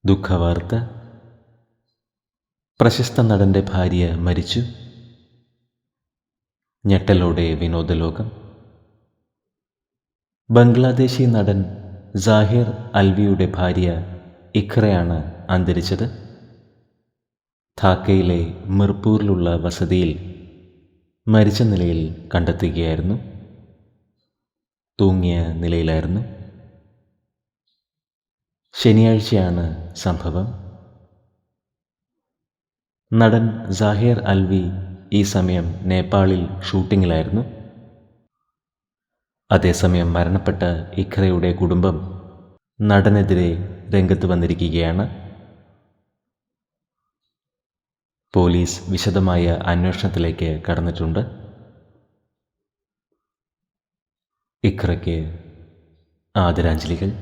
ദുഃഖവാർത്ത. പ്രശസ്ത നടൻ്റെ ഭാര്യ മരിച്ചു. ഞെട്ടലോടെ വിനോദലോകം. ബംഗ്ലാദേശി നടൻ സാഹിർ അൽവിയുടെ ഭാര്യ ഇഖ്റയാണ് അന്തരിച്ചത്. ധാക്കയിലെ മിർപൂരിലുള്ള വസതിയിൽ മരിച്ച നിലയിൽ കണ്ടെത്തുകയായിരുന്നു. തൂങ്ങിയ നിലയിലായിരുന്നു. ശനിയാഴ്ചയാണ് സംഭവം. നടൻ സാഹിർ അൽവി ഈ സമയം നേപ്പാളിൽ ഷൂട്ടിങ്ങിലായിരുന്നു. അതേസമയം മരണപ്പെട്ട ഇഖ്റയുടെ കുടുംബം നടനെതിരെ രംഗത്ത് വന്നിരിക്കുകയാണ്. പോലീസ് വിശദമായ അന്വേഷണത്തിലേക്ക് കടന്നിട്ടുണ്ട്. ഇഖ്റയ്ക്ക് ആദരാഞ്ജലികൾ.